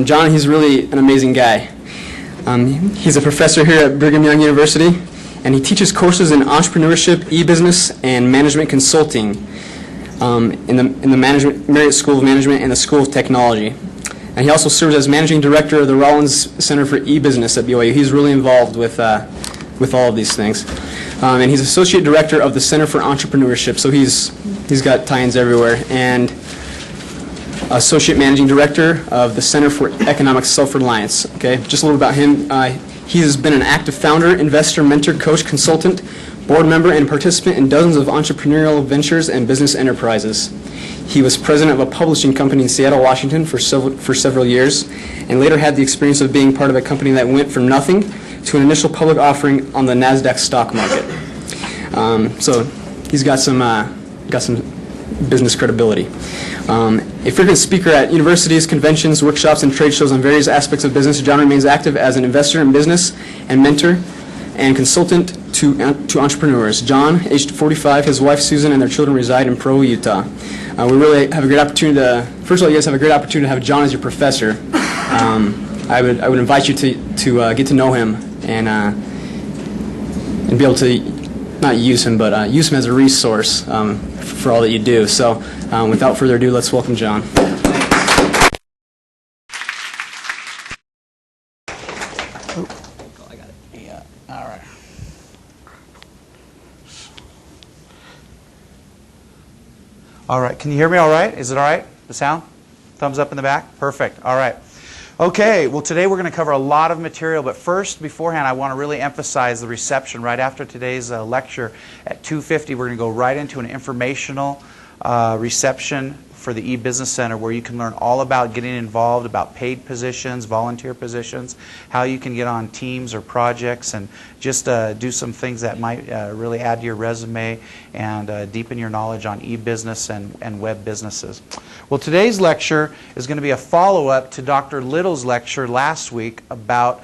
John, he's really an amazing guy. He's a professor here at Brigham Young University, and he teaches courses in entrepreneurship, eBusiness, and management consulting in the Marriott School of Management and the School of Technology. And he also serves as managing director of the Rollins Center for eBusiness at BYU. He's really involved with all of these things. And he's associate director of the Center for Entrepreneurship, so he's got tie-ins everywhere. And associate managing director of the Center for Economic Self-Reliance. Okay, just a little about him. He has been an active founder, investor, mentor, coach, consultant, board member, and participant in dozens of entrepreneurial ventures and business enterprises. He was president of a publishing company in Seattle, Washington for several years, and later had the experience of being part of a company that went from nothing to an initial public offering on the NASDAQ stock market. So he's got some business credibility. A frequent speaker at universities, conventions, workshops, and trade shows on various aspects of business, John remains active as an investor in business and mentor and consultant to entrepreneurs. John, aged 45, his wife Susan, and their children reside in Provo, Utah. We really have a great opportunity first of all, you guys have a great opportunity to have John as your professor. I would invite you to get to know him and be able to not use him, but use him as a resource for all that you do. So without further ado, let's welcome John. I got it. Yeah. All right. All right. Can you hear me all right? Is it all right? The sound? Thumbs up in the back? Perfect. All right. Okay. Well, today we're going to cover a lot of material, but first, beforehand, I want to really emphasize the reception. Right after today's lecture at 2:50, we're going to go right into an informational reception for the eBusiness Center, where you can learn all about getting involved, about paid positions, volunteer positions, how you can get on teams or projects, and just do some things that might really add to your resume and deepen your knowledge on eBusiness and web businesses. Well, today's lecture is going to be a follow-up to Dr. Little's lecture last week about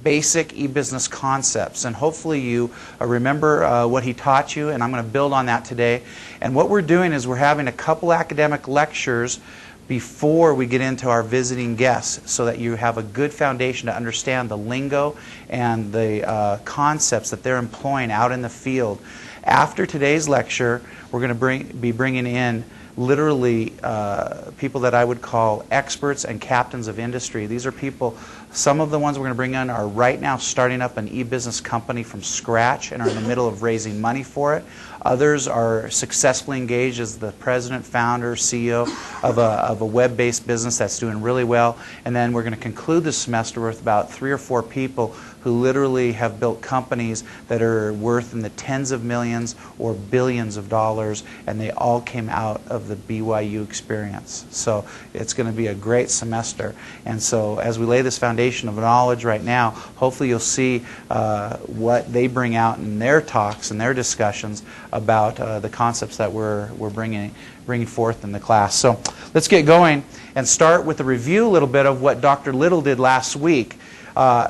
basic e-business concepts, and hopefully you remember what he taught you, and I'm going to build on that today. And what we're doing is we're having a couple academic lectures before we get into our visiting guests, so that you have a good foundation to understand the lingo and the concepts that they're employing out in the field. After today's lecture, we're going to be bringing in literally people that I would call experts and captains of industry. These are people, some of the ones we're going to bring in are right now starting up an e-business company from scratch and are in the middle of raising money for it. Others are successfully engaged as the president, founder, CEO of a web-based business that's doing really well. And then we're going to conclude this semester with about 3 or 4 people who literally have built companies that are worth in the tens of millions or billions of dollars, and they all came out of the BYU experience. So it's going to be a great semester. And so as we lay this foundation of knowledge right now, hopefully you'll see what they bring out in their talks and their discussions about the concepts that we're bringing forth in the class. So let's get going and start with a review a little bit of what Dr. Little did last week.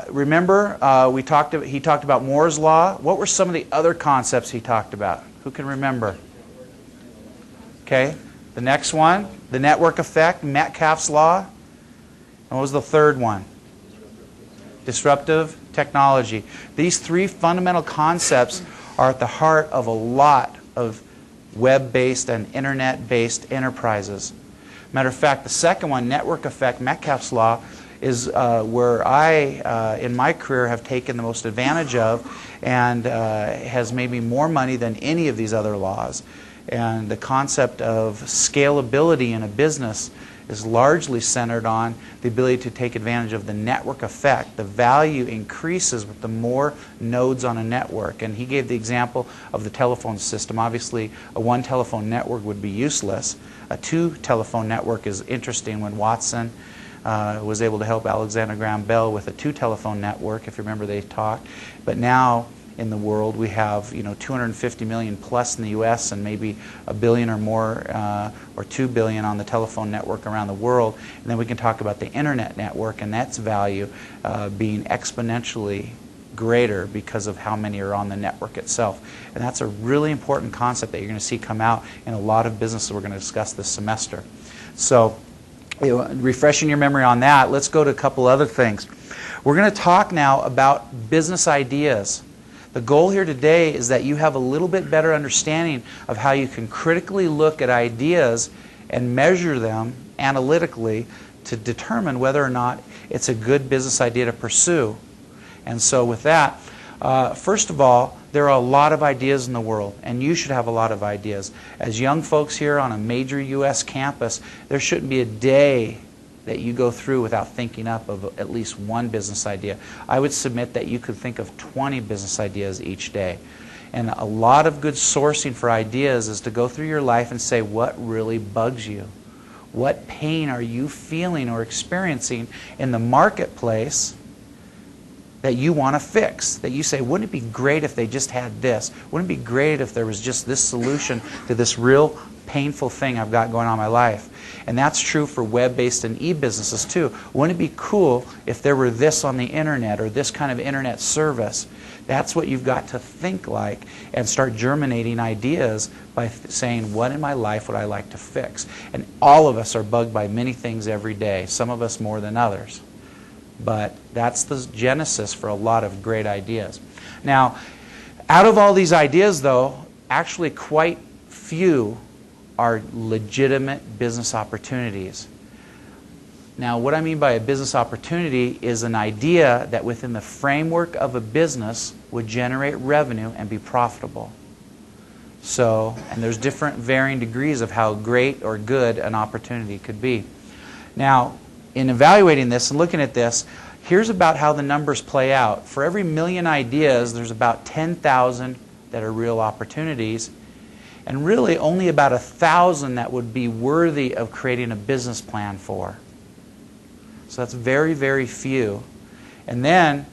Remember, he talked about Moore's Law. What were some of the other concepts he talked about? Who can remember? Okay. The next one, the network effect, Metcalfe's Law. And what was the third one? Disruptive technology. These 3 fundamental concepts are at the heart of a lot of web-based and internet-based enterprises. Matter of fact, the second one, network effect, Metcalfe's Law, is where I, in my career, have taken the most advantage of and has made me more money than any of these other laws. And the concept of scalability in a business is largely centered on the ability to take advantage of the network effect. The value increases with the more nodes on a network. And he gave the example of the telephone system. Obviously, a 1 telephone network would be useless. A 2 telephone network is interesting. When Watson was able to help Alexander Graham Bell with a 2 telephone network, if you remember they talked. But now in the world we have 250 million plus in the U.S. and maybe a billion or more or 2 billion on the telephone network around the world. And then we can talk about the internet network and that's value being exponentially greater because of how many are on the network itself. And that's a really important concept that you're going to see come out in a lot of businesses we're going to discuss this semester. So refreshing your memory on that, let's go to a couple other things. We're going to talk now about business ideas. The goal here today is that you have a little bit better understanding of how you can critically look at ideas and measure them analytically to determine whether or not it's a good business idea to pursue. And so with that, first of all, there are a lot of ideas in the world, and you should have a lot of ideas. As young folks here on a major U.S. campus, there shouldn't be a day that you go through without thinking up of at least one business idea. I would submit that you could think of 20 business ideas each day. And a lot of good sourcing for ideas is to go through your life and say, what really bugs you? What pain are you feeling or experiencing in the marketplace that you want to fix? That you say, wouldn't it be great if they just had this? Wouldn't it be great if there was just this solution to this real painful thing I've got going on in my life? And that's true for web-based and e-businesses too. Wouldn't it be cool if there were this on the internet or this kind of internet service? That's what you've got to think like and start germinating ideas by saying, what in my life would I like to fix? And all of us are bugged by many things every day, some of us more than others. But that's the genesis for a lot of great ideas. Now, out of all these ideas, though, actually quite few are legitimate business opportunities. Now, what I mean by a business opportunity is an idea that within the framework of a business would generate revenue and be profitable. So, and there's different varying degrees of how great or good an opportunity could be. Now, in evaluating this and looking at this, here's about how the numbers play out. For every million ideas, there's about 10,000 that are real opportunities, and really only about 1,000 that would be worthy of creating a business plan for. So that's very, very few. And then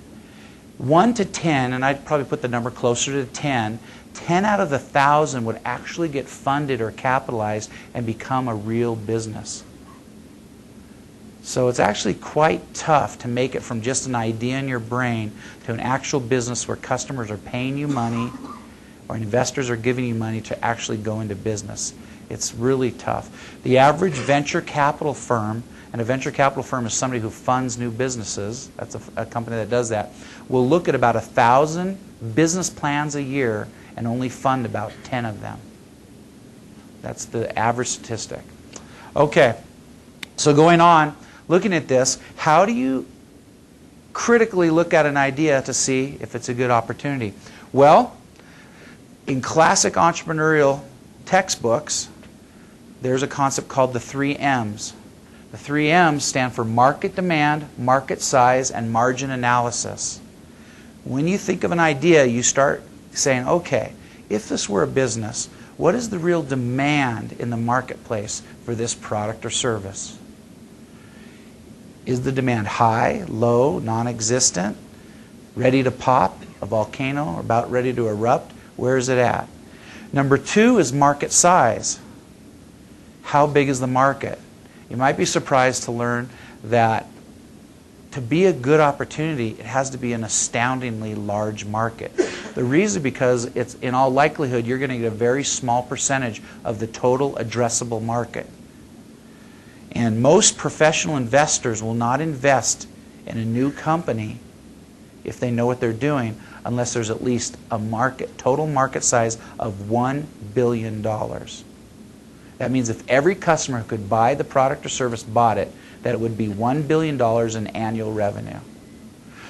1 to 10, and I'd probably put the number closer to 10, 10 out of the 1,000 would actually get funded or capitalized and become a real business. So it's actually quite tough to make it from just an idea in your brain to an actual business where customers are paying you money or investors are giving you money to actually go into business. It's really tough. The average venture capital firm, and a venture capital firm is somebody who funds new businesses, that's a company that does that, will look at about 1,000 business plans a year and only fund about 10 of them. That's the average statistic. Okay, so going on, looking at this, how do you critically look at an idea to see if it's a good opportunity? Well, in classic entrepreneurial textbooks, there's a concept called the 3 M's. The 3 M's stand for market demand, market size, and margin analysis. When you think of an idea, you start saying, okay, if this were a business, what is the real demand in the marketplace for this product or service? Is the demand high, low, non-existent, ready to pop, a volcano, or about ready to erupt? Where is it at? Number 2 is market size. How big is the market? You might be surprised to learn that to be a good opportunity, it has to be an astoundingly large market. The reason because it's in all likelihood you're going to get a very small percentage of the total addressable market. And most professional investors will not invest in a new company if they know what they're doing unless there's at least a total market size of $1 billion. That means if every customer who could buy the product or service bought it, that it would be $1 billion in annual revenue.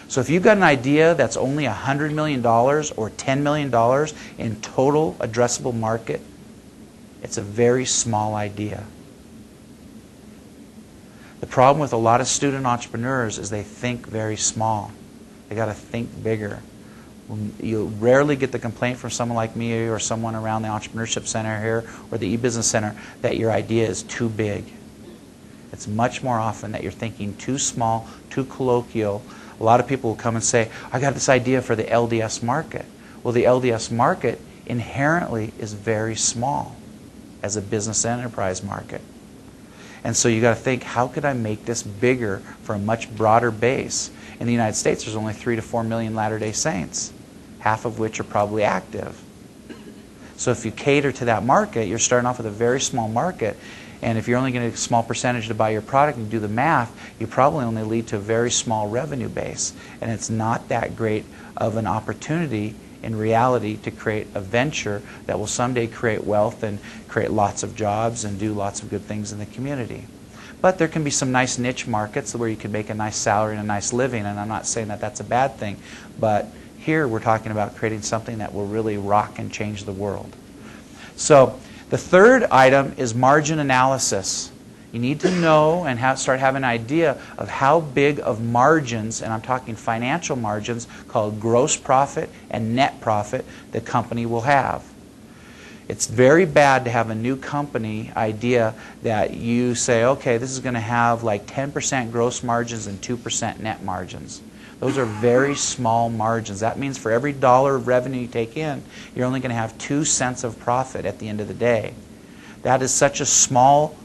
So if you've got an idea that's only $100 million or $10 million in total addressable market, it's a very small idea. The problem with a lot of student entrepreneurs is they think very small. They got to think bigger. You rarely get the complaint from someone like me or someone around the Entrepreneurship Center here or the eBusiness Center that your idea is too big. It's much more often that you're thinking too small, too colloquial. A lot of people will come and say, I got this idea for the LDS market. Well, the LDS market inherently is very small as a business enterprise market. And so you got to think, how could I make this bigger for a much broader base? In the United States, there's only 3 to 4 million Latter-day Saints, half of which are probably active. So if you cater to that market, you're starting off with a very small market. And if you're only getting a small percentage to buy your product and you do the math, you probably only lead to a very small revenue base. And it's not that great of an opportunity in reality to create a venture that will someday create wealth and create lots of jobs and do lots of good things in the community. But there can be some nice niche markets where you can make a nice salary and a nice living, and I'm not saying that that's a bad thing. But here we're talking about creating something that will really rock and change the world. So the third item is margin analysis. You need to know and start having an idea of how big of margins, and I'm talking financial margins, called gross profit and net profit, the company will have. It's very bad to have a new company idea that you say, okay, this is going to have like 10% gross margins and 2% net margins. Those are very small margins. That means for every dollar of revenue you take in, you're only going to have 2 cents of profit at the end of the day. That is such a small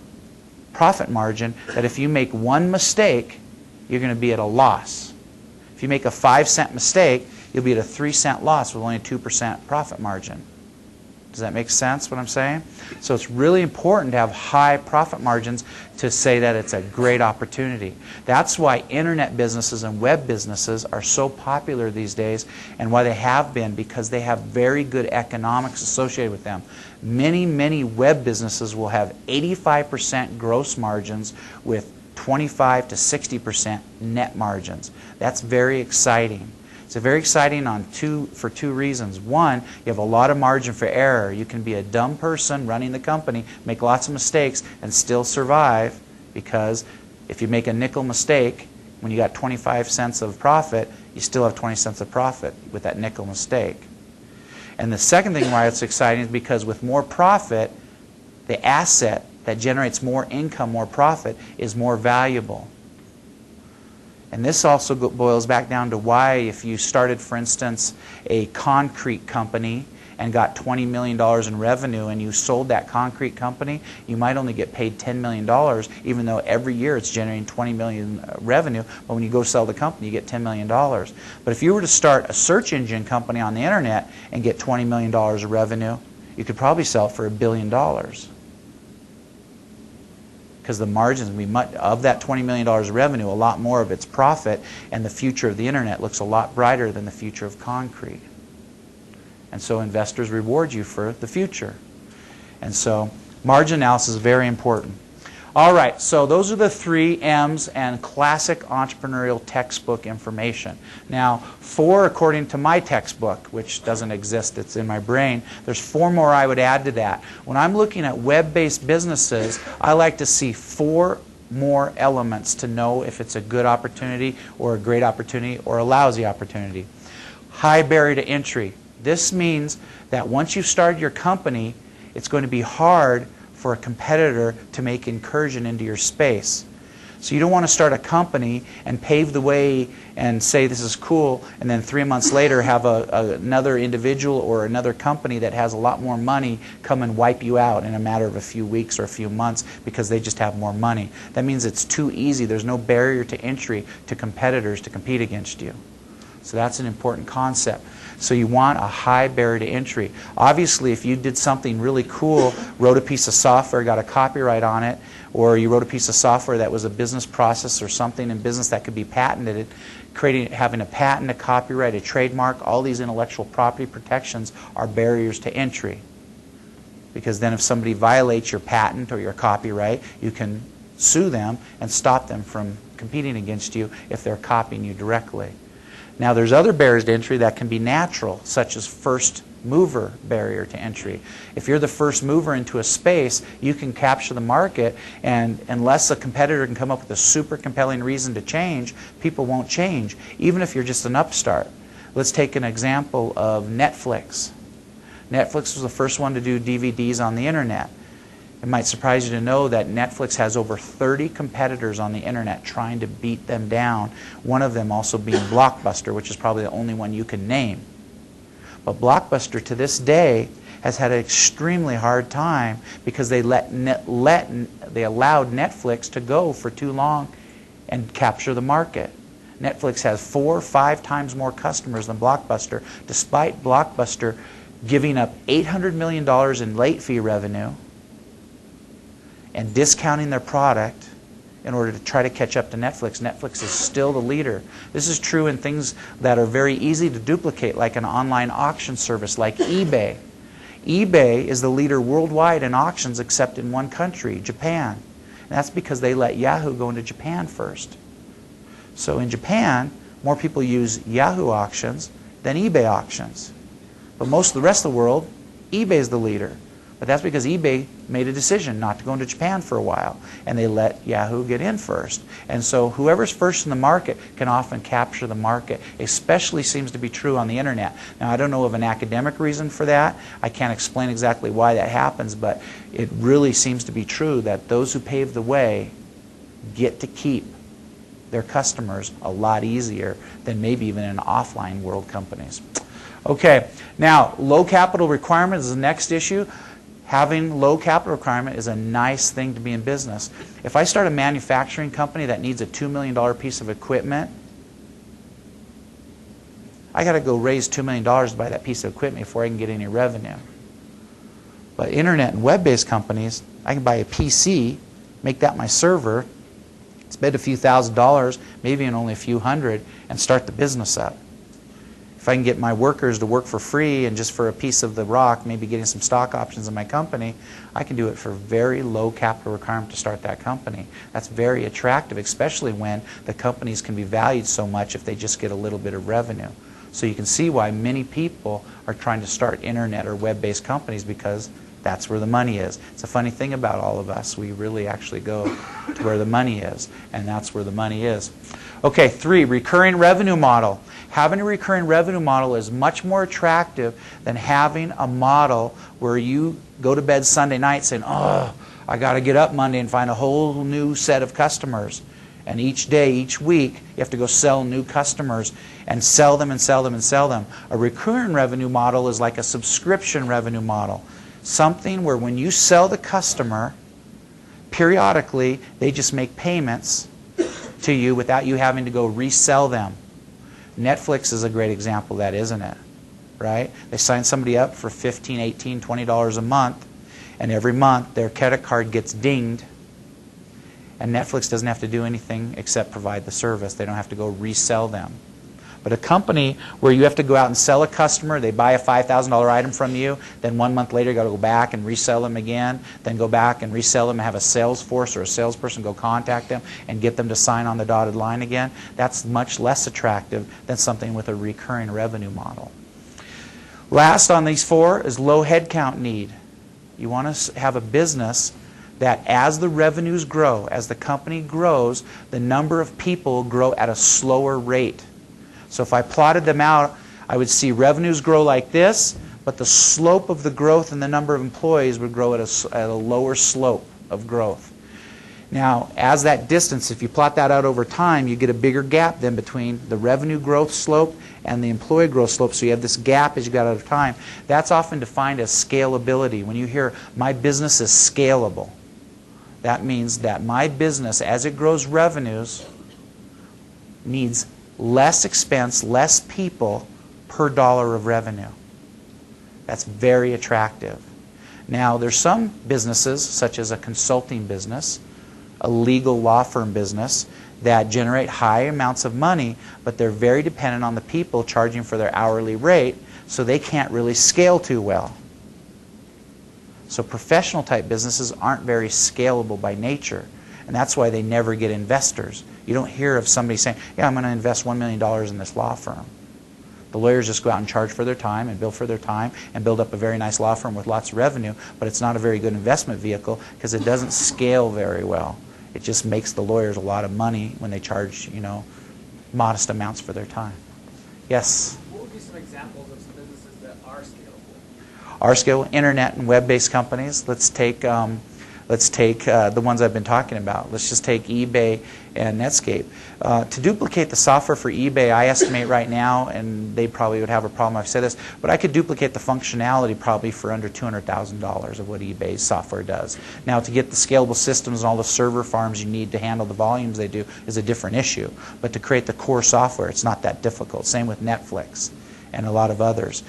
profit margin that if you make one mistake, you're going to be at a loss. If you make a 5-cent mistake, you'll be at a 3-cent loss with only a 2% profit margin. Does that make sense, what I'm saying? So it's really important to have high profit margins to say that it's a great opportunity. That's why internet businesses and web businesses are so popular these days, and why they have been, because they have very good economics associated with them. Many, many web businesses will have 85% gross margins with 25 to 60% net margins. That's very exciting. It's very exciting for two reasons. One, you have a lot of margin for error. You can be a dumb person running the company, make lots of mistakes, and still survive, because if you make a nickel mistake, when you got 25 cents of profit, you still have 20 cents of profit with that nickel mistake. And the second thing why it's exciting is because with more profit, the asset that generates more income, more profit, is more valuable. And this also boils back down to why, if you started, for instance, a concrete company and got $20 million in revenue and you sold that concrete company, you might only get paid $10 million, even though every year it's generating $20 million revenue. But when you go sell the company, you get $10 million. But if you were to start a search engine company on the internet and get $20 million of revenue, you could probably sell it for $1 billion. Because the margins will be much, of that $20 million of revenue, a lot more of its profit, and the future of the internet looks a lot brighter than the future of concrete. And so investors reward you for the future. And so margin analysis is very important. All right, so those are the 3 M's and classic entrepreneurial textbook information. Now, 4 according to my textbook, which doesn't exist, it's in my brain. There's 4 more I would add to that. When I'm looking at web-based businesses, I like to see 4 more elements to know if it's a good opportunity or a great opportunity or a lousy opportunity. High barrier to entry. This means that once you've started your company, it's going to be hard for a competitor to make incursion into your space. So you don't want to start a company and pave the way and say this is cool, and then 3 months later have another individual or another company that has a lot more money come and wipe you out in a matter of a few weeks or a few months because they just have more money. That means it's too easy. There's no barrier to entry to competitors to compete against you. So that's an important concept. So you want a high barrier to entry. Obviously, if you did something really cool, wrote a piece of software, got a copyright on it, or you wrote a piece of software that was a business process or something in business that could be patented, having a patent, a copyright, a trademark, all these intellectual property protections are barriers to entry. Because then if somebody violates your patent or your copyright, you can sue them and stop them from competing against you if they're copying you directly. Now, there's other barriers to entry that can be natural, such as first mover barrier to entry. If you're the first mover into a space, you can capture the market, and unless a competitor can come up with a super compelling reason to change, people won't change, even if you're just an upstart. Let's take an example of Netflix. Netflix was the first one to do DVDs on the internet. It might surprise you to know that Netflix has over 30 competitors on the internet trying to beat them down, one of them also being Blockbuster, which is probably the only one you can name. But Blockbuster to this day has had an extremely hard time because they allowed Netflix to go for too long and capture the market. Netflix has 4 or 5 times more customers than Blockbuster, despite Blockbuster giving up $800 million in late fee revenue and discounting their product in order to try to catch up to Netflix. Netflix is still the leader. This is true in things that are very easy to duplicate, like an online auction service like eBay. eBay is the leader worldwide in auctions except in one country, Japan. And that's because they let Yahoo go into Japan first. So in Japan, more people use Yahoo auctions than eBay auctions. But most of the rest of the world, eBay is the leader. But that's because eBay made a decision not to go into Japan for a while, and they let Yahoo get in first. And so whoever's first in the market can often capture the market. Especially seems to be true on the internet. Now, I don't know of an academic reason for that. I can't explain exactly why that happens, but it really seems to be true that those who pave the way get to keep their customers a lot easier than maybe even in offline world companies. Okay, now low capital requirement is the next issue. Having low capital requirement is a nice thing to be in business. If I start a manufacturing company that needs a $2 million piece of equipment, I got to go raise $2 million to buy that piece of equipment before I can get any revenue. But internet and web-based companies, I can buy a PC, make that my server, spend a few $1,000s, maybe in only a few hundred, and start the business up. If I can get my workers to work for free and just for a piece of the rock, maybe getting some stock options in my company, I can do it for very low capital requirement to start that company. That's very attractive, especially when the companies can be valued so much if they just get a little bit of revenue. So you can see why many people are trying to start internet or web-based companies, because that's where the money is. It's a funny thing about all of us. We really actually go to where the money is, and that's where the money is. Okay, 3, recurring revenue model. Having a recurring revenue model is much more attractive than having a model where you go to bed Sunday night saying, oh, I got to get up Monday and find a whole new set of customers. And each day, each week, you have to go sell new customers and sell them and sell them and sell them. A recurring revenue model is like a subscription revenue model. Something where when you sell the customer, periodically they just make payments to you without you having to go resell them. Netflix is a great example of that, isn't it? Right? They sign somebody up for $15, $18, $20 a month, and every month their credit card gets dinged, and Netflix doesn't have to do anything except provide the service. They don't have to go resell them. But a company where you have to go out and sell a customer, they buy a $5,000 item from you, then 1 month later you got to go back and resell them again, then go back and resell them and have a sales force or a salesperson go contact them and get them to sign on the dotted line again, that's much less attractive than something with a recurring revenue model. Last on these 4 is low headcount need. You want to have a business that as the revenues grow, as the company grows, the number of people grow at a slower rate. So if I plotted them out, I would see revenues grow like this, but the slope of the growth and the number of employees would grow at a lower slope of growth. Now, as that distance, if you plot that out over time, you get a bigger gap then between the revenue growth slope and the employee growth slope. So you have this gap as you got out of time. That's often defined as scalability. When you hear, my business is scalable, that means that my business, as it grows revenues, needs less expense, less people per dollar of revenue. That's very attractive. Now, there's some businesses, such as a consulting business, a legal law firm business, that generate high amounts of money, but they're very dependent on the people charging for their hourly rate, so they can't really scale too well. So professional type businesses aren't very scalable by nature, and that's why they never get investors. You don't hear of somebody saying, yeah, I'm going to invest $1 million in this law firm. The lawyers just go out and charge for their time and bill for their time and build up a very nice law firm with lots of revenue, but it's not a very good investment vehicle because it doesn't scale very well. It just makes the lawyers a lot of money when they charge, modest amounts for their time. Yes? What would be some examples of some businesses that are scalable? Are scalable? Internet and web-based companies. Let's take the ones I've been talking about. Let's just take eBay and Netscape. To duplicate the software for eBay, I estimate right now, and they probably would have a problem if I said this, but I could duplicate the functionality probably for under $200,000 of what eBay's software does. Now, to get the scalable systems and all the server farms you need to handle the volumes they do is a different issue. But to create the core software, it's not that difficult. Same with Netflix and a lot of others.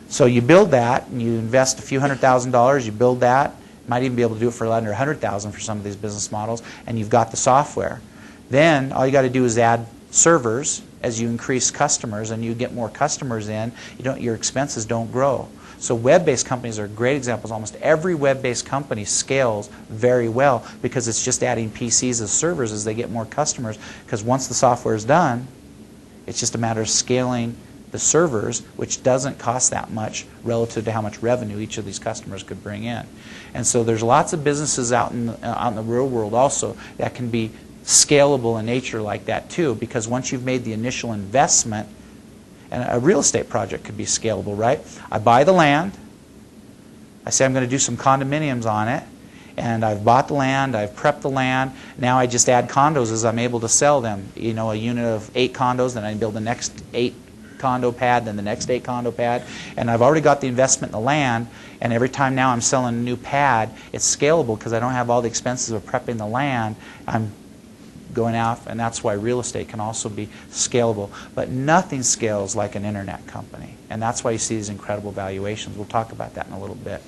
So you build that, and you invest a few $100,000, you build that, Might even be able to do it for under 100,000 for some of these business models, and you've got the software. Then all you got to do is add servers as you increase customers and you get more customers in. Your expenses don't grow. So web-based companies are great examples. Almost every web-based company scales very well because it's just adding PCs as servers as they get more customers. Because once the software is done, it's just a matter of scaling the servers, which doesn't cost that much relative to how much revenue each of these customers could bring in. And so there's lots of businesses out in the real world also that can be scalable in nature like that too, because once you've made the initial investment, and a real estate project could be scalable, right? I buy the land, I say I'm going to do some condominiums on it, and I've bought the land, I've prepped the land, now I just add condos as I'm able to sell them. A unit of 8 condos, then I build the next 8 condo pad, then the next 8 condo pad, and I've already got the investment in the land, and every time now I'm selling a new pad, it's scalable because I don't have all the expenses of prepping the land. I'm going out, and that's why real estate can also be scalable. But nothing scales like an internet company, and that's why you see these incredible valuations. We'll talk about that in a little bit.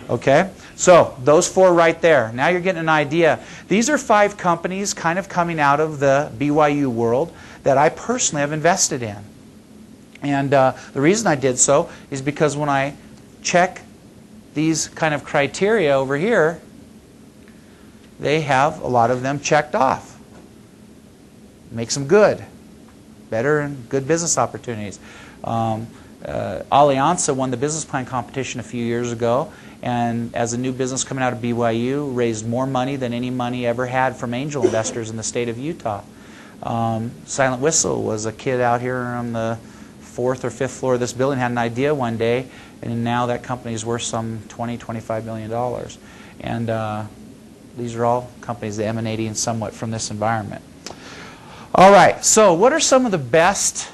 Okay, so those 4 right there. Now you're getting an idea. These are 5 companies kind of coming out of the BYU world that I personally have invested in. And the reason I did so is because when I check these kind of criteria over here, they have a lot of them checked off. Makes them good. Better and good business opportunities. Alianza won the business plan competition a few years ago, and as a new business coming out of BYU, raised more money than any money ever had from angel investors in the state of Utah. Silent Whistle was a kid out here on the 4th or 5th floor of this building, had an idea one day, and now that company is worth some $20–25 million. And these are all companies that emanating somewhat from this environment. All right, so what are some of the best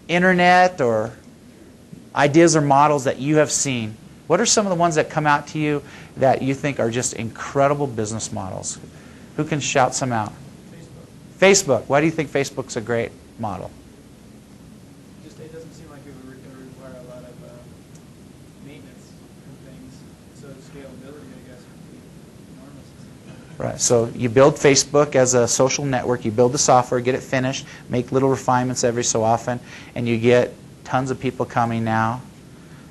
internet or ideas or models that you have seen? What are some of the ones that come out to you that you think are just incredible business models? Who can shout some out? Facebook. Why do you think Facebook's a great model? It doesn't seem like it would require a lot of maintenance and things, so scalability, I guess, would be enormous. Right. So you build Facebook as a social network. You build the software, get it finished, make little refinements every so often, and you get tons of people coming now.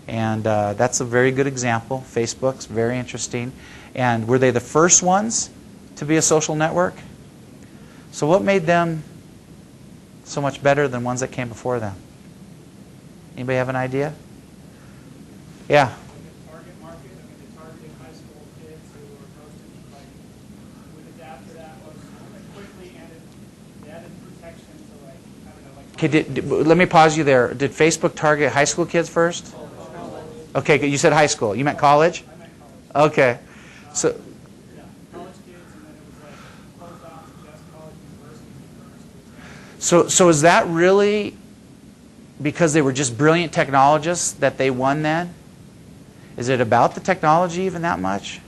And that's a very good example. Facebook's very interesting. And were they the first ones to be a social network? So what made them so much better than ones that came before them? Anybody have an idea? Yeah. Target market, they're targeting high school kids who are posting, with after that was quickly added protection to I don't know, Okay, let me pause you there. Did Facebook target high school kids first? Okay, you said high school. You meant college? I meant college. Okay. So Yeah, college kids, and then it was closed off to just college universities first. So is that really because they were just brilliant technologists that they won then? Is it about the technology even that much?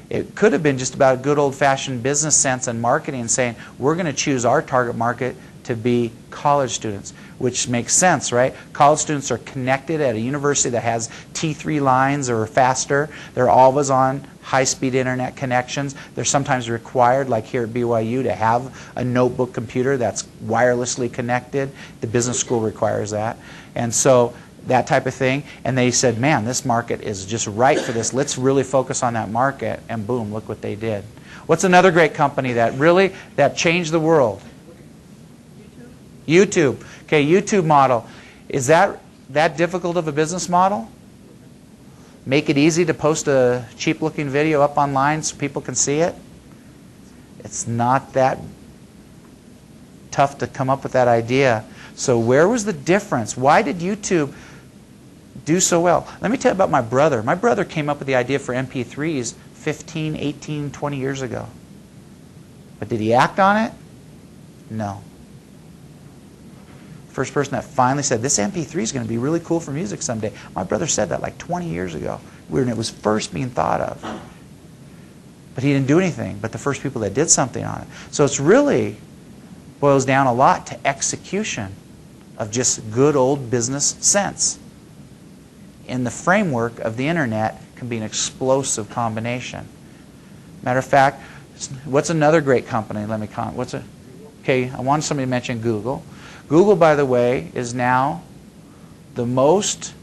It could have been just about good old-fashioned business sense and marketing and saying, we're going to choose our target market to be college students, which makes sense, right? College students are connected at a university that has T3 lines or faster. They're always on high-speed internet connections. They're sometimes required, like here at BYU, to have a notebook computer that's wirelessly connected. The business school requires that. And so that type of thing. And they said, man, this market is just right for this. Let's really focus on that market. And boom, look what they did. What's another great company that changed the world? YouTube. Okay, YouTube model. Is that difficult of a business model? Make it easy to post a cheap-looking video up online so people can see it? It's not that tough to come up with that idea. So where was the difference? Why did YouTube do so well? Let me tell you about my brother. My brother came up with the idea for MP3s 15, 18, 20 years ago. But did he act on it? No. First person that finally said, this MP3 is going to be really cool for music someday. My brother said that like 20 years ago when it was first being thought of. But he didn't do anything, but the first people that did something on it. So it's really boils down a lot to execution of just good old business sense in the framework of the internet can be an explosive combination. Matter of fact, what's another great company? Let me comment. Okay, I want somebody to mention Google. Google, by the way, is now the most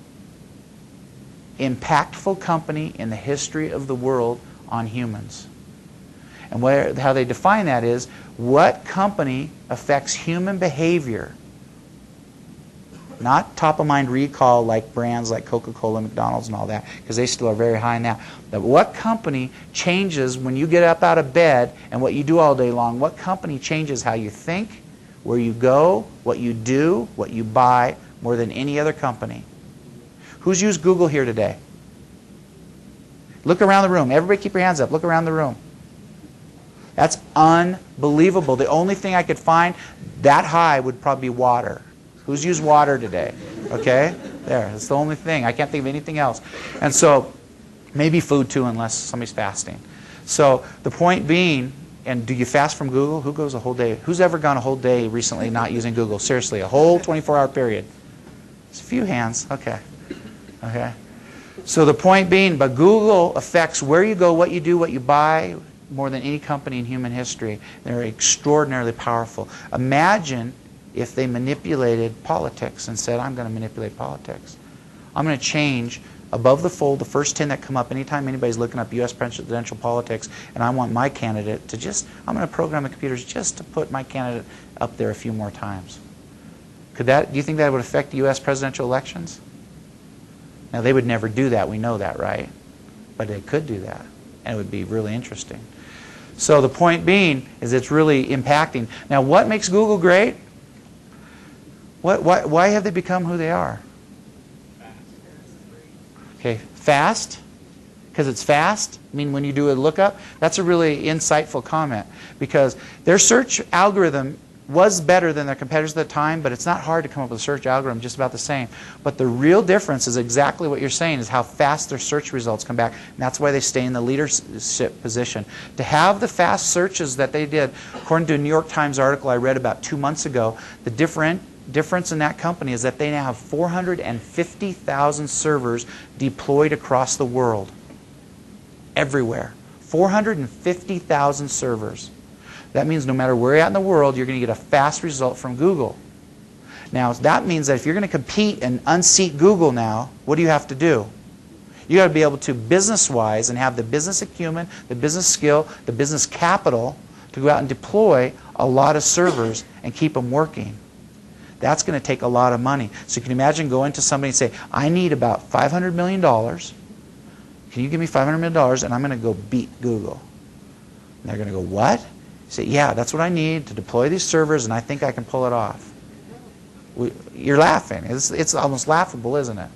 impactful company in the history of the world on humans. And how they define that is, what company affects human behavior? Not top-of-mind recall like brands like Coca-Cola, McDonald's, and all that, because they still are very high now. But what company changes when you get up out of bed and what you do all day long? What company changes how you think, where you go, what you do, what you buy, more than any other company? Who's used Google here today? Look around the room. Everybody keep your hands up. Look around the room. That's unbelievable. The only thing I could find that high would probably be water. Who's used water today? Okay? There. That's the only thing. I can't think of anything else. And so, maybe food too, unless somebody's fasting. So, the point being, and do you fast from Google? Who goes a whole day? Who's ever gone a whole day recently not using Google? Seriously, a whole 24-hour period. It's a few hands. Okay. Okay. So the point being, but Google affects where you go, what you do, what you buy, more than any company in human history. They're extraordinarily powerful. Imagine if they manipulated politics and said, I'm going to manipulate politics. I'm going to change above the fold the first 10 that come up anytime anybody's looking up U.S. presidential politics, and I want my candidate to just, I'm going to program the computers just to put my candidate up there a few more times. Do you think that would affect the U.S. presidential elections? Now, they would never do that. We know that, right? But they could do that, and it would be really interesting. So the point being is it's really impacting. Now, what makes Google great? Why have they become who they are? Okay, fast? Because it's fast? I mean, when you do a lookup? That's a really insightful comment, because their search algorithm was better than their competitors at the time, but it's not hard to come up with a search algorithm, just about the same. But the real difference is exactly what you're saying, is how fast their search results come back. And that's why they stay in the leadership position. To have the fast searches that they did, according to a New York Times article I read about 2 months ago, the difference in that company is that they now have 450,000 servers deployed across the world. Everywhere. 450,000 servers. That means no matter where you're at in the world, you're going to get a fast result from Google. Now, that means that if you're going to compete and unseat Google now, what do you have to do? You've got to be able to, business-wise, and have the business acumen, the business skill, the business capital to go out and deploy a lot of servers and keep them working. That's going to take a lot of money. So you can imagine going to somebody and say, I need about $500 million. Can you give me $500 million and I'm going to go beat Google? And they're going to go, what? You say, yeah, that's what I need to deploy these servers, and I think I can pull it off. You're laughing. It's almost laughable, isn't it,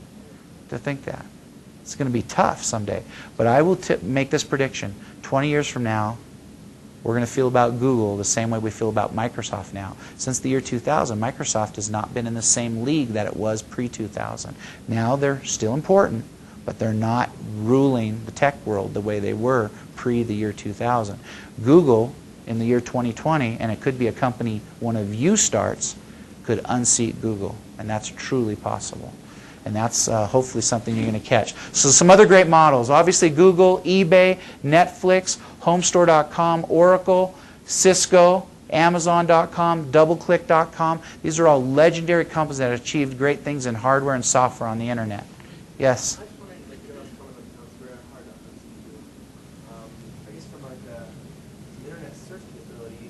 to think that. It's going to be tough someday. But I will make this prediction. 20 years from now, we're going to feel about Google the same way we feel about Microsoft now. Since the year 2000, Microsoft has not been in the same league that it was pre-2000. Now they're still important, but they're not ruling the tech world the way they were pre the year 2000. Google, in the year 2020, and it could be a company one of you starts, could unseat Google. And that's truly possible. And that's hopefully something you're going to catch. So some other great models. Obviously Google, eBay, Netflix, Homestore.com, Oracle, Cisco, Amazon.com, DoubleClick.com. These are all legendary companies that have achieved great things in hardware and software on the internet. Yes? I just wondering, like, some of them sounds very hard on us to do. I guess from like the internet search capability,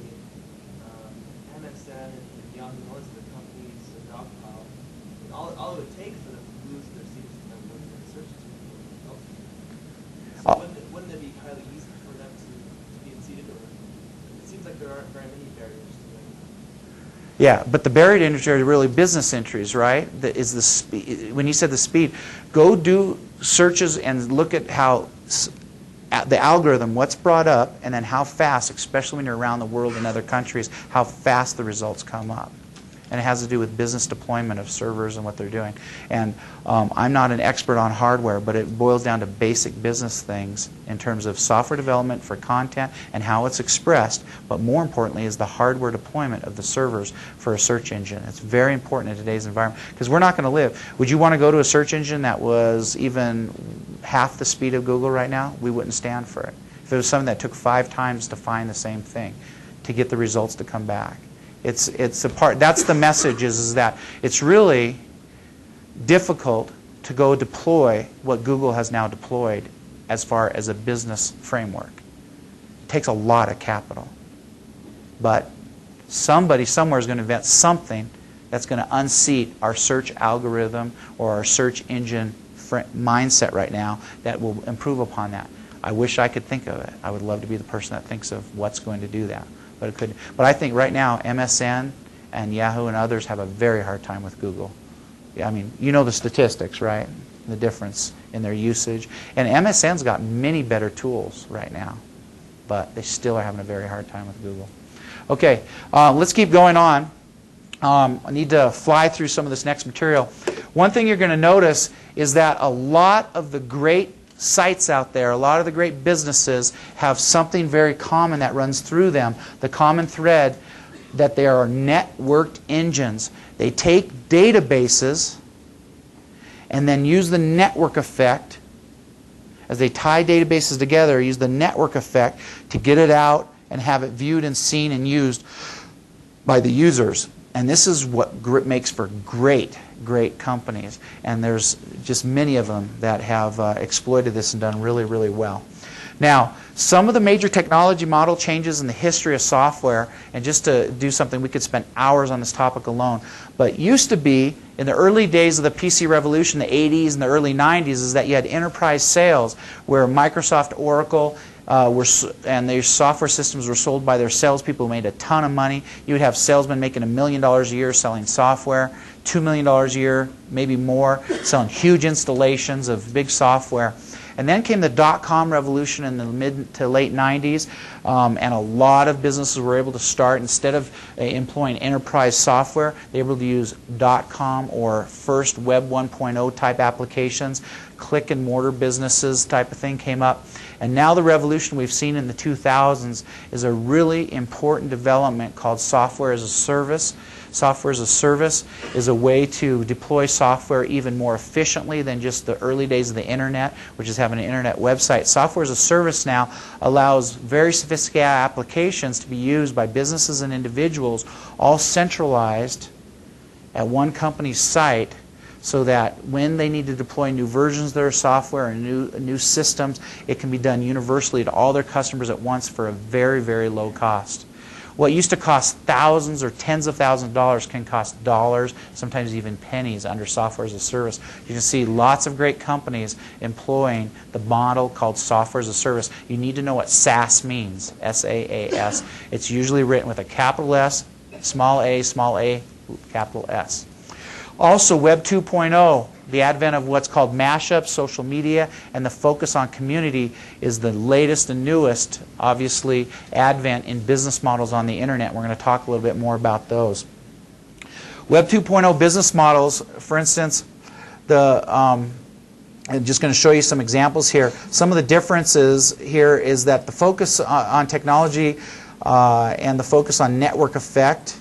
MSN and Yahoo, all these other companies and Dogpile, all it would take for them to lose their seats to them with their search results. So wouldn't it be highly easy for them to be unseated? Or it seems like there aren't very many barriers to it. Yeah, but the barrier to entry are really business entries, right? When you said the speed, go do searches and look at how the algorithm, what's brought up, and then how fast, especially when you're around the world in other countries, how fast the results come up. and it has to do with business deployment of servers and what they're doing. And I'm not an expert on hardware, but it boils down to basic business things in terms of software development for content and how it's expressed, but more importantly is the hardware deployment of the servers for a search engine. It's very important in today's environment because we're not going to live. Would you want to go to a search engine that was even half the speed of Google right now? We wouldn't stand for it. If it was something that took 5 times to find the same thing, to get the results to come back. It's a part. That's the message is that it's really difficult to go deploy what Google has now deployed as far as a business framework. It takes a lot of capital. But somebody somewhere is going to invent something that's going to unseat our search algorithm or our search engine mindset right now that will improve upon that. I wish I could think of it. I would love to be the person that thinks of what's going to do that. But it could. But I think right now MSN and Yahoo and others have a very hard time with Google. I mean, you know the statistics, right? The difference in their usage. And MSN's got many better tools right now, but they still are having a very hard time with Google. Okay, let's keep going on. I need to fly through some of this next material. One thing you're going to notice is that a lot of the great sites out there, a lot of the great businesses have something very common that runs through them. The common thread that they are networked engines. They take databases and then use the network effect as they tie databases together, use the network effect to get it out and have it viewed and seen and used by the users. And this is what makes for great companies. And there's just many of them that have exploited this and done really, really well. Now, some of the major technology model changes in the history of software, and just to do something, we could spend hours on this topic alone, but used to be, in the early days of the PC revolution, the 80s and the early 90s, is that you had enterprise sales where Microsoft, Oracle, and their software systems were sold by their salespeople who made a ton of money. You would have salesmen making $1 million a year selling software, $2 million a year, maybe more, selling huge installations of big software. And then came the dot-com revolution in the mid to late 90s, and a lot of businesses were able to start, instead of employing enterprise software, they were able to use dot-com or first Web 1.0 type applications. Click and mortar businesses type of thing came up. And now the revolution we've seen in the 2000s is a really important development called software as a service. Software as a service is a way to deploy software even more efficiently than just the early days of the internet, which is having an internet website. Software as a service now allows very sophisticated applications to be used by businesses and individuals, all centralized at one company's site, so that when they need to deploy new versions of their software and new systems, it can be done universally to all their customers at once for a very, very low cost. What used to cost thousands or tens of thousands of dollars can cost dollars, sometimes even pennies, under software as a service. You can see lots of great companies employing the model called software as a service. You need to know what SaaS means, S-A-A-S. It's usually written with a capital S, small a, capital S. Also, Web 2.0, the advent of what's called mashup, social media, and the focus on community is the latest and newest, obviously, advent in business models on the internet. We're going to talk a little bit more about those. Web 2.0 business models, for instance, I'm just going to show you some examples here. Some of the differences here is that the focus on technology and the focus on network effect,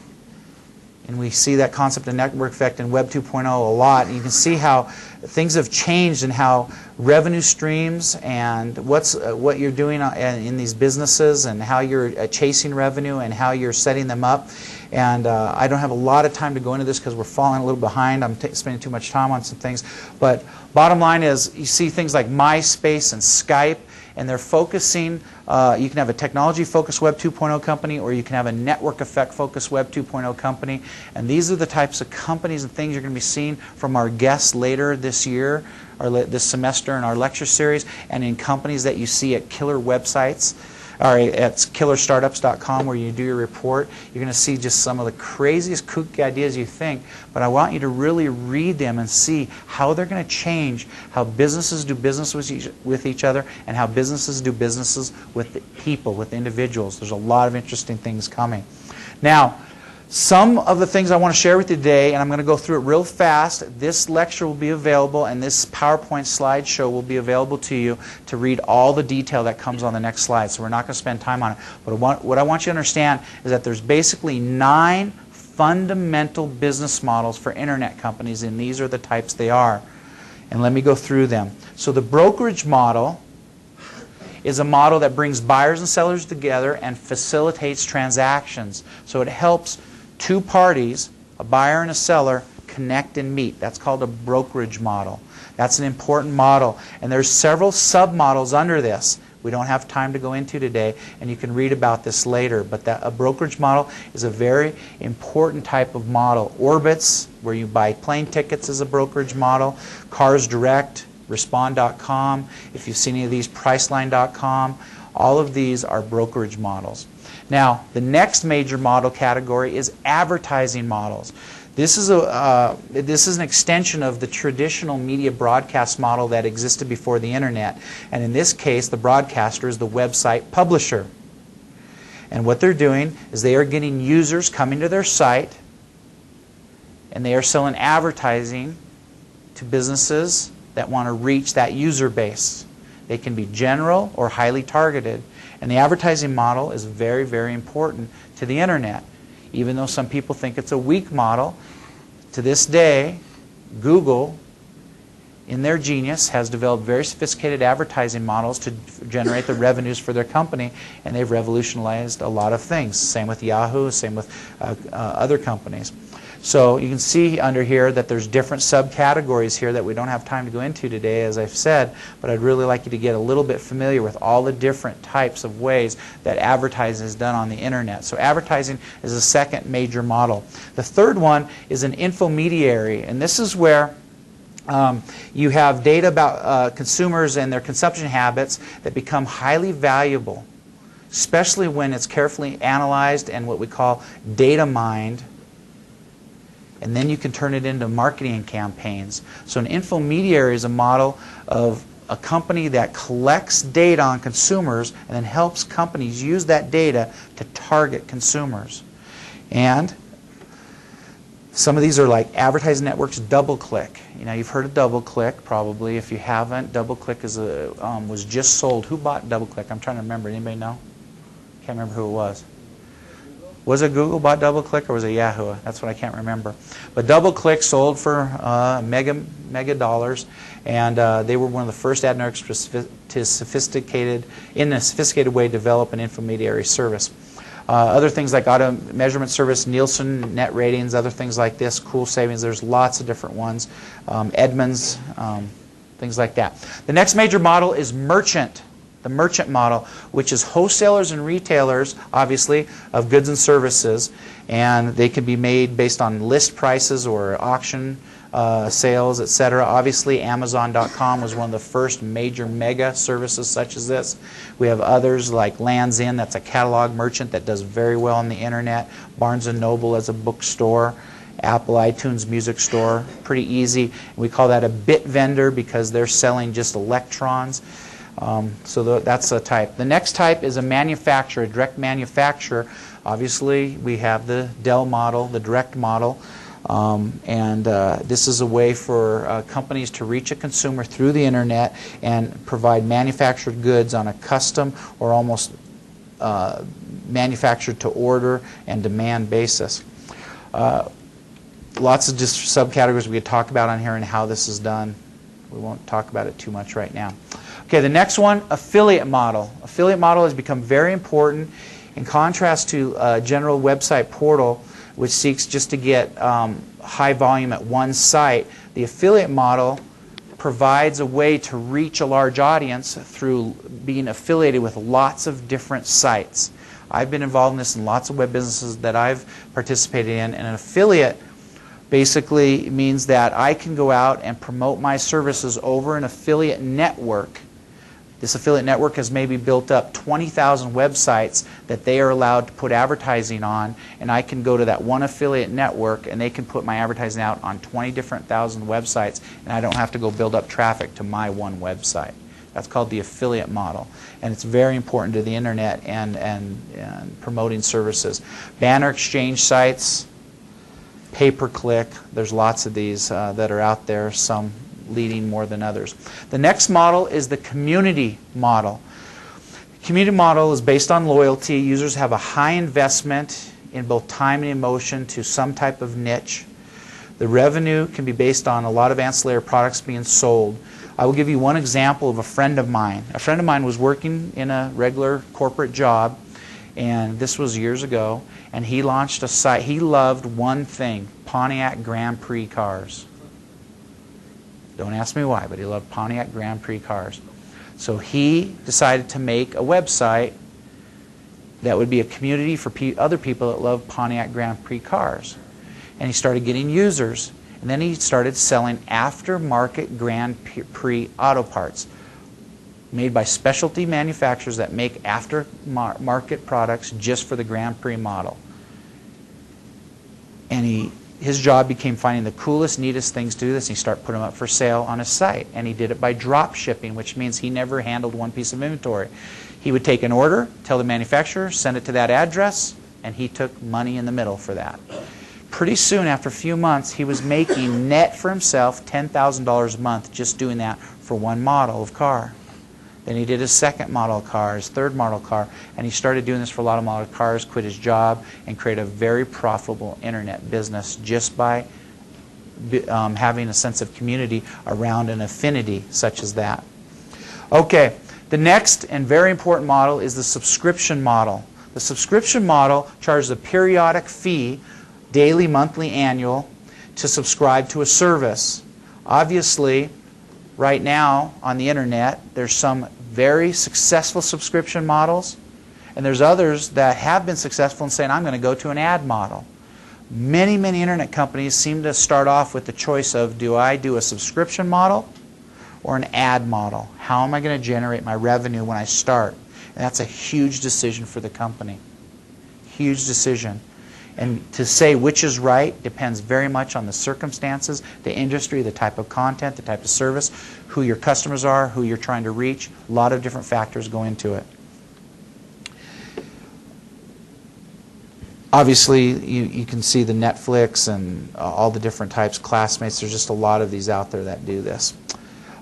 and we see that concept of network effect in Web 2.0 a lot. And you can see how things have changed and how revenue streams and what you're doing in these businesses and how you're chasing revenue and how you're setting them up. And I don't have a lot of time to go into this because we're falling a little behind. I'm spending too much time on some things. But bottom line is you see things like MySpace and Skype, and they're focusing, you can have a technology-focused Web 2.0 company, or you can have a network effect-focused Web 2.0 company. And these are the types of companies and things you're going to be seeing from our guests later this year, or this semester in our lecture series, and in companies that you see at killer websites, or at killerstartups.com, where you do your report. You're going to see just some of the craziest, kooky ideas you think, but I want you to really read them and see how they're going to change how businesses do business with each other and how businesses do businesses with people, with individuals. There's a lot of interesting things coming. Now, Some of the things I want to share with you today, and I'm going to go through it real fast. This lecture will be available, and this PowerPoint slideshow will be available to you to read all the detail that comes on the next slide. So we're not going to spend time on it. But what I want you to understand is that there's basically 9 fundamental business models for internet companies, and these are the types they are. And let me go through them. So the brokerage model is a model that brings buyers and sellers together and facilitates transactions. So it helps two parties, a buyer and a seller, connect and meet. That's called a brokerage model. That's an important model. And there's several submodels under this. We don't have time to go into today, and you can read about this later. But a brokerage model is a very important type of model. Orbitz, where you buy plane tickets, is a brokerage model. Cars Direct, Respond.com, if you've seen any of these, Priceline.com, all of these are brokerage models. Now, the next major model category is advertising models. This is an extension of the traditional media broadcast model that existed before the internet. And in this case, the broadcaster is the website publisher. And what they're doing is they are getting users coming to their site, and they are selling advertising to businesses that want to reach that user base. They can be general or highly targeted. And the advertising model is very, very important to the internet. Even though some people think it's a weak model, to this day, Google, in their genius, has developed very sophisticated advertising models to generate the revenues for their company, and they've revolutionized a lot of things. Same with Yahoo, same with other companies. So you can see under here that there's different subcategories here that we don't have time to go into today, as I've said, but I'd really like you to get a little bit familiar with all the different types of ways that advertising is done on the internet. So advertising is the second major model. The third one is an infomediary, and this is where you have data about consumers and their consumption habits that become highly valuable, especially when it's carefully analyzed and what we call data mined. And then you can turn it into marketing campaigns. So an infomediary is a model of a company that collects data on consumers and then helps companies use that data to target consumers. And some of these are like advertising networks. DoubleClick. You know, you've heard of DoubleClick probably. If you haven't, DoubleClick is was just sold. Who bought DoubleClick? I'm trying to remember. Anybody know? Can't remember who it was. Was it Google bought DoubleClick or was it Yahoo? That's what I can't remember. But DoubleClick sold for mega dollars, and they were one of the first ad networks to in a sophisticated way develop an infomediary service. Other things like auto measurement service, Nielsen, net ratings, other things like this, Cool Savings. There's lots of different ones. Edmunds, things like that. The next major model is merchant. The merchant model, which is wholesalers and retailers, obviously, of goods and services, and they can be made based on list prices or auction sales, etc. Obviously, Amazon.com was one of the first major mega services such as this. We have others like Land's End, that's a catalog merchant that does very well on the internet. Barnes & Noble as a bookstore. Apple iTunes Music Store, pretty easy. We call that a bit vendor because they're selling just electrons. So that's a type. The next type is a manufacturer, a direct manufacturer. Obviously, we have the Dell model, the direct model, and this is a way for companies to reach a consumer through the internet and provide manufactured goods on a custom or almost manufactured to order and demand basis. Lots of just subcategories we could talk about on here and how this is done. We won't talk about it too much right now. Okay, the next one, affiliate model. Affiliate model has become very important in contrast to a general website portal, which seeks just to get high volume at one site. The affiliate model provides a way to reach a large audience through being affiliated with lots of different sites. I've been involved in this in lots of web businesses that I've participated in, and an affiliate basically means that I can go out and promote my services over an affiliate network. This affiliate network has maybe built up 20,000 websites that they are allowed to put advertising on, and I can go to that one affiliate network and they can put my advertising out on 20 different thousand websites, and I don't have to go build up traffic to my one website. That's called the affiliate model. And it's very important to the internet and promoting services. Banner exchange sites, pay-per-click. There's lots of these that are out there, some leading more than others. The next model is the community model. The community model is based on loyalty. Users have a high investment in both time and emotion to some type of niche. The revenue can be based on a lot of ancillary products being sold. I will give you one example of a friend of mine. A friend of mine was working in a regular corporate job, and this was years ago, and he launched a site. He loved one thing, Pontiac Grand Prix cars. Don't ask me why, but he loved Pontiac Grand Prix cars. So he decided to make a website that would be a community for other people that love Pontiac Grand Prix cars. And he started getting users. And then he started selling aftermarket Grand Prix auto parts made by specialty manufacturers that make aftermarket products just for the Grand Prix model. And his job became finding the coolest, neatest things to do this. And he started putting them up for sale on his site. And he did it by drop shipping, which means he never handled one piece of inventory. He would take an order, tell the manufacturer, send it to that address, and he took money in the middle for that. Pretty soon, after a few months, he was making net for himself $10,000 a month just doing that for one model of car. Then he did his second model car, his third model car, and he started doing this for a lot of model cars, quit his job, and created a very profitable internet business just by having a sense of community around an affinity such as that. Okay, the next and very important model is the subscription model. The subscription model charges a periodic fee, daily, monthly, annual, to subscribe to a service. Obviously, right now on the internet, there's some very successful subscription models, and there's others that have been successful in saying, I'm going to go to an ad model. Many, many internet companies seem to start off with the choice of, do I do a subscription model or an ad model? How am I going to generate my revenue when I start? And that's a huge decision for the company. Huge decision. And to say which is right depends very much on the circumstances, the industry, the type of content, the type of service, who your customers are, who you're trying to reach. A lot of different factors go into it. Obviously, you can see the Netflix and all the different types, Classmates. There's just a lot of these out there that do this.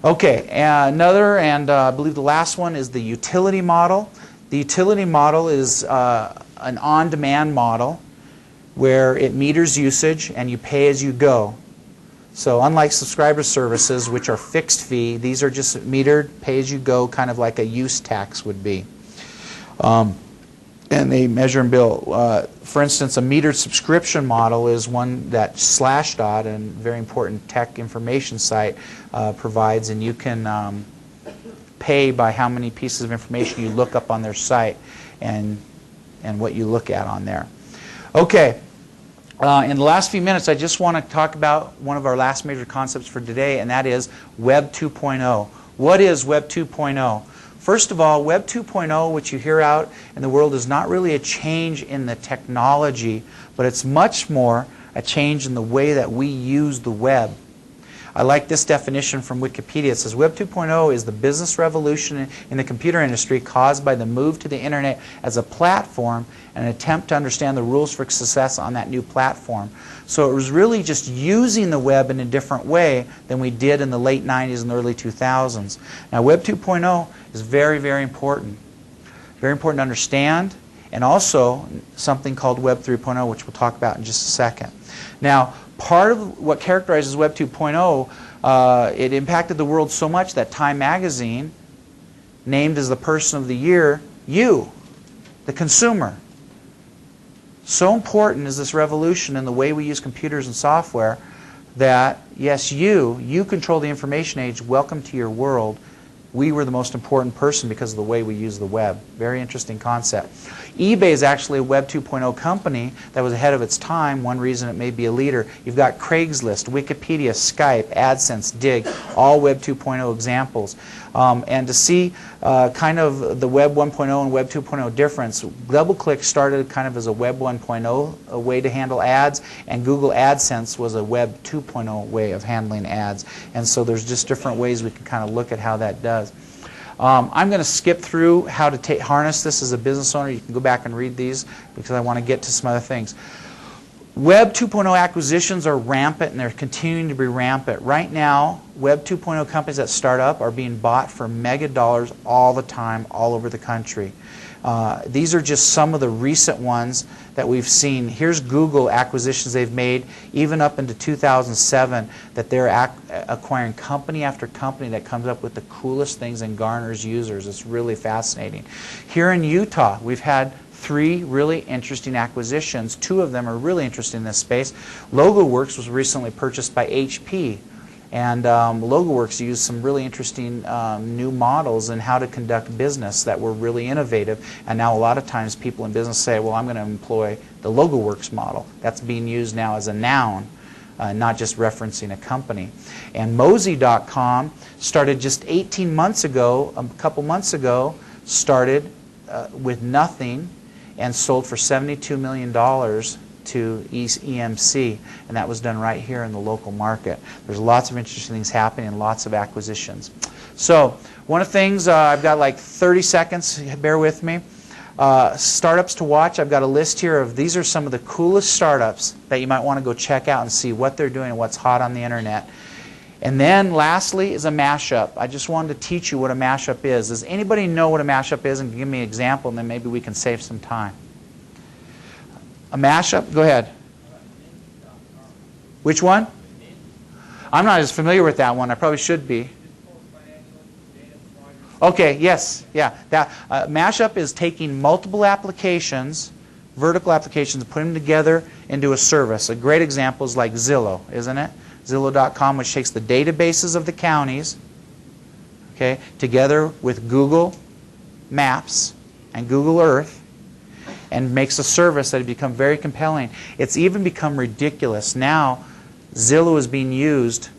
Okay, another, and I believe the last one, is the utility model. The utility model is an on-demand model where it meters usage and you pay as you go. So unlike subscriber services, which are fixed fee, these are just metered, pay as you go, kind of like a use tax would be. And they measure and bill. For instance, a metered subscription model is one that Slashdot, a very important tech information site, provides, and you can pay by how many pieces of information you look up on their site and what you look at on there. Okay, in the last few minutes, I just want to talk about one of our last major concepts for today, and that is Web 2.0. What is Web 2.0? First of all, Web 2.0, which you hear out in the world, is not really a change in the technology, but it's much more a change in the way that we use the web. I like this definition from Wikipedia. It says, Web 2.0 is the business revolution in the computer industry caused by the move to the internet as a platform and an attempt to understand the rules for success on that new platform. So it was really just using the web in a different way than we did in the late 90s and the early 2000s. Now, Web 2.0 is very, very important. Very important to understand, and also something called Web 3.0, which we'll talk about in just a second. Now, part of what characterizes Web 2.0, it impacted the world so much that Time magazine named as the person of the year you, the consumer. So important is this revolution in the way we use computers and software that, yes, you control the information age. Welcome to your world. We were the most important person because of the way we use the web. Very interesting concept. eBay is actually a Web 2.0 company that was ahead of its time. One reason it may be a leader. You've got Craigslist, Wikipedia, Skype, AdSense, Dig, all Web 2.0 examples. And to see kind of the Web 1.0 and Web 2.0 difference, DoubleClick started kind of as a Web 1.0 a way to handle ads, and Google AdSense was a Web 2.0 way of handling ads. And so there's just different ways we can kind of look at how that does. I'm going to skip through how to harness this as a business owner. You can go back and read these because I want to get to some other things. Web 2.0 acquisitions are rampant, and they're continuing to be rampant. Right now, Web 2.0 companies that start up are being bought for mega dollars all the time, all over the country. These are just some of the recent ones that we've seen. Here's Google acquisitions they've made, even up into 2007, that they're acquiring company after company that comes up with the coolest things and garners users. It's really fascinating. Here in Utah, we've had 3 really interesting acquisitions. 2 of them are really interesting in this space. LogoWorks was recently purchased by HP. And LogoWorks used some really interesting new models in how to conduct business that were really innovative. And now a lot of times people in business say, well, I'm going to employ the LogoWorks model. That's being used now as a noun, not just referencing a company. And Mosey.com started just 18 months ago, a couple months ago, started with nothing and sold for $72 million to EMC, and that was done right here in the local market. There's lots of interesting things happening and lots of acquisitions. So one of the things, I've got like 30 seconds, bear with me. Startups to watch, I've got a list here of these are some of the coolest startups that you might want to go check out and see what they're doing and what's hot on the internet. And then lastly is a mashup. I just wanted to teach you what a mashup is. Does anybody know what a mashup is? And give me an example, and then maybe we can save some time. A mashup? Go ahead. Which one? I'm not as familiar with that one. I probably should be. Okay, yes, yeah. That mashup is taking multiple applications, vertical applications, and putting them together into a service. A great example is like Zillow, isn't it? Zillow.com, which takes the databases of the counties, okay, together with Google Maps and Google Earth, and makes a service that has become very compelling. It's even become ridiculous. Now, Zillow is being used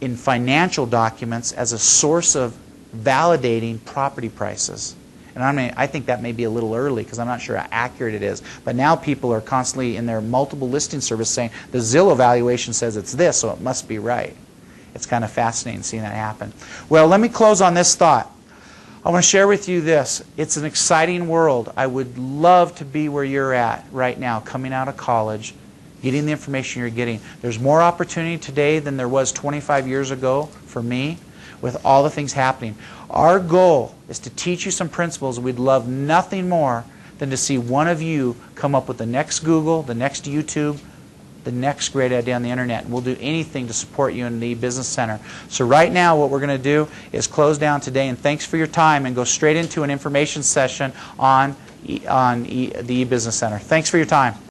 in financial documents as a source of validating property prices. And I think that may be a little early because I'm not sure how accurate it is. But now people are constantly in their multiple listing service saying the Zillow valuation says it's this, so it must be right. It's kind of fascinating seeing that happen. Well, let me close on this thought. I want to share with you this. It's an exciting world. I would love to be where you're at right now, coming out of college, getting the information you're getting. There's more opportunity today than there was 25 years ago for me with all the things happening. Our goal is to teach you some principles. We'd love nothing more than to see one of you come up with the next Google, the next YouTube, the next great idea on the internet. And we'll do anything to support you in the eBusiness Center. So right now what we're going to do is close down today, and thanks for your time, and go straight into an information session on the eBusiness Center. Thanks for your time.